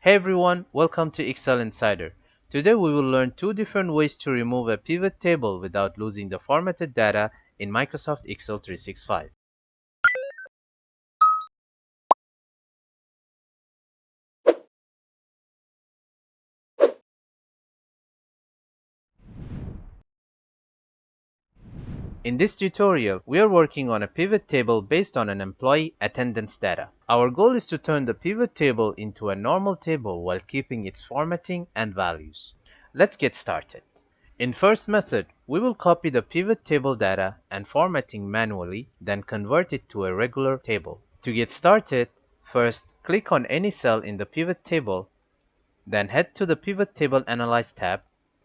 Hey everyone, welcome to Excel Insider. Today we will learn two different ways to remove a pivot table without losing the formatted data in Microsoft Excel 365. In this tutorial, we are working on a pivot table based on an employee attendance data. Our goal is to turn the pivot table into a normal table while keeping its formatting and values. Let's get started. In first method, we will copy the pivot table data and formatting manually, then convert it to a regular table. To get started, first click on any cell in the pivot table, then head to the Pivot Table Analyze tab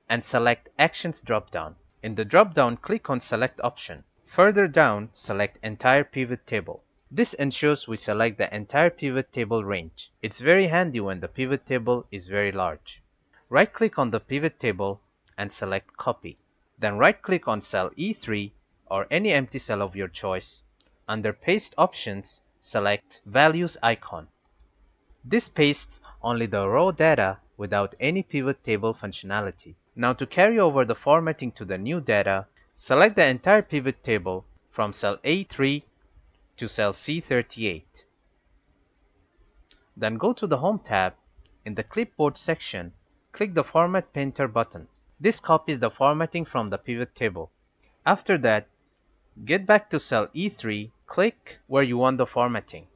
and select Actions drop-down. In the drop-down, click on Select option. Further down, select Entire Pivot Table. This ensures we select the entire pivot table range. It's very handy when the pivot table is very large. Right-click on the pivot table and select Copy. Then right-click on cell E3 or any empty cell of your choice. Under Paste options, select Values icon. This pastes only the raw data without any pivot table functionality. Now to carry over the formatting to the new data, select the entire pivot table from cell A3 to cell C38. Then go to the Home tab. In the Clipboard section, click the Format Painter button. This copies the formatting from the pivot table. After that, get back to cell E3, click where you want the formatting.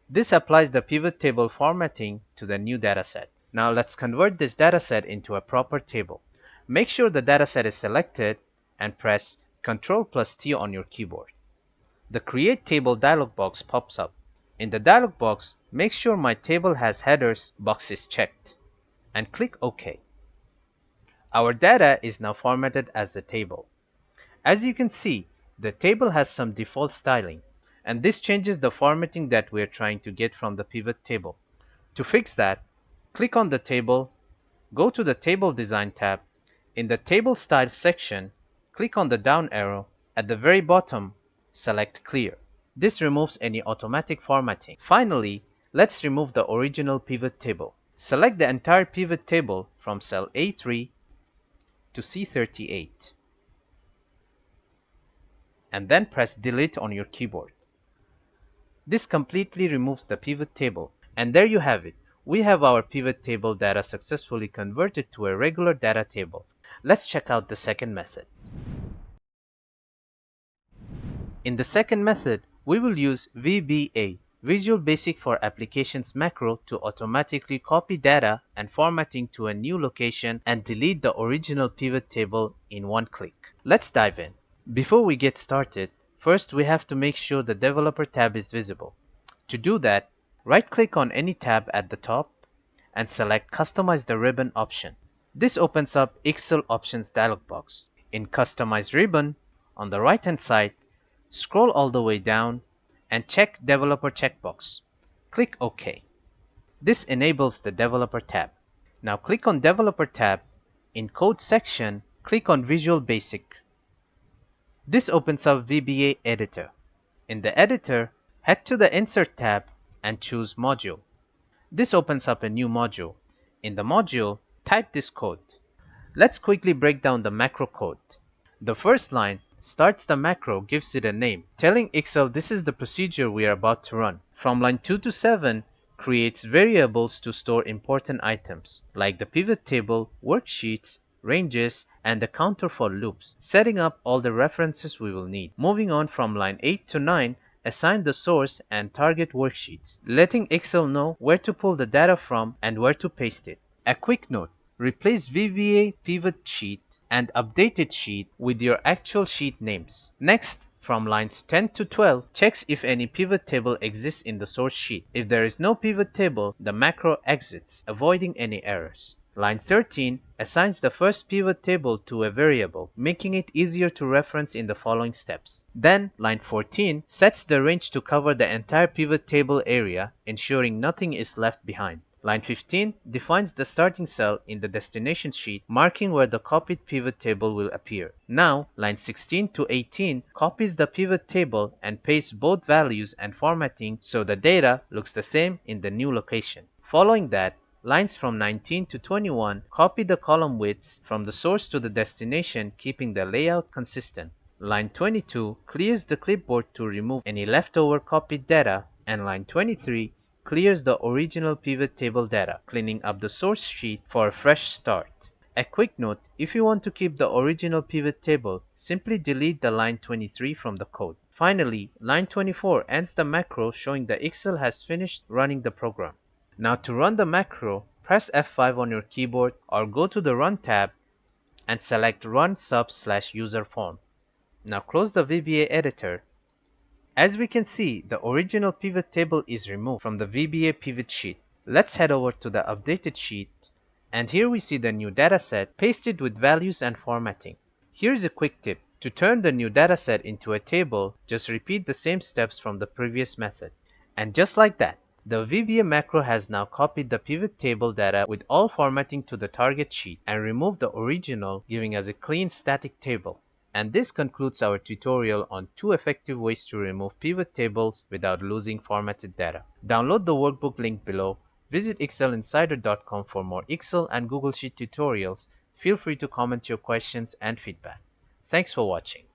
This applies the pivot table formatting to the new dataset. Now let's convert this dataset into a proper table. Make sure the dataset is selected and press Ctrl+T on your keyboard. The Create Table dialog box pops up. In the dialog box, make sure My Table Has Headers box is checked and click OK. Our data is now formatted as a table. As you can see, the table has some default styling, and this changes the formatting that we are trying to get from the pivot table. To fix that, click on the table, go to the Table Design tab. In the Table Style section, click on the down arrow. At the very bottom, select Clear. This removes any automatic formatting. Finally, let's remove the original pivot table. Select the entire pivot table from cell A3 to C38. And then press Delete on your keyboard. This completely removes the pivot table. And there you have it. We have our pivot table data successfully converted to a regular data table. Let's check out the second method. In the second method, we will use VBA, Visual Basic for Applications macro to automatically copy data and formatting to a new location and delete the original pivot table in one click. Let's dive in. Before we get started, first we have to make sure the Developer tab is visible. To do that, right-click on any tab at the top and select Customize the Ribbon option. This opens up Excel Options dialog box. In Customize Ribbon, on the right-hand side, scroll all the way down and check Developer checkbox. Click OK. This enables the Developer tab. Now click on Developer tab. In Code section, click on Visual Basic. This opens up VBA Editor. In the editor, head to the Insert tab and choose Module. This opens up a new module. In the module, type this code. Let's quickly break down the macro code. The first line starts the macro, gives it a name, telling Excel this is the procedure we are about to run. From line 2 to 7, creates variables to store important items, like the pivot table, worksheets, ranges, and the counter for loops, setting up all the references we will need. Moving on from line 8 to 9, assign the source and target worksheets, letting Excel know where to pull the data from and where to paste it. A quick note, replace VBA pivot sheet and updated sheet with your actual sheet names. Next, from lines 10 to 12, checks if any pivot table exists in the source sheet. If there is no pivot table, the macro exits, avoiding any errors. Line 13 assigns the first pivot table to a variable, making it easier to reference in the following steps. Then, line 14 sets the range to cover the entire pivot table area, ensuring nothing is left behind. Line 15 defines the starting cell in the destination sheet, marking where the copied pivot table will appear. Now, line 16 to 18 copies the pivot table and pastes both values and formatting so the data looks the same in the new location. Following that, lines from 19 to 21 copy the column widths from the source to the destination, keeping the layout consistent. Line 22 clears the clipboard to remove any leftover copied data, and line 23 clears the original pivot table data, cleaning up the source sheet for a fresh start. A quick note, if you want to keep the original pivot table, simply delete the line 23 from the code. Finally, line 24 ends the macro, showing the Excel has finished running the program. Now to run the macro, press F5 on your keyboard or go to the Run tab and select Run sub/user form. Now close the VBA editor. As we can see, the original pivot table is removed from the VBA pivot sheet. Let's head over to the updated sheet, and here we see the new dataset pasted with values and formatting. Here's a quick tip. To turn the new dataset into a table, just repeat the same steps from the previous method. And just like that, the VBA macro has now copied the pivot table data with all formatting to the target sheet and removed the original, giving us a clean static table. And this concludes our tutorial on 2 effective ways to remove pivot tables without losing formatted data. Download the workbook link below. Visit excelinsider.com for more Excel and Google Sheet tutorials. Feel free to comment your questions and feedback. Thanks for watching.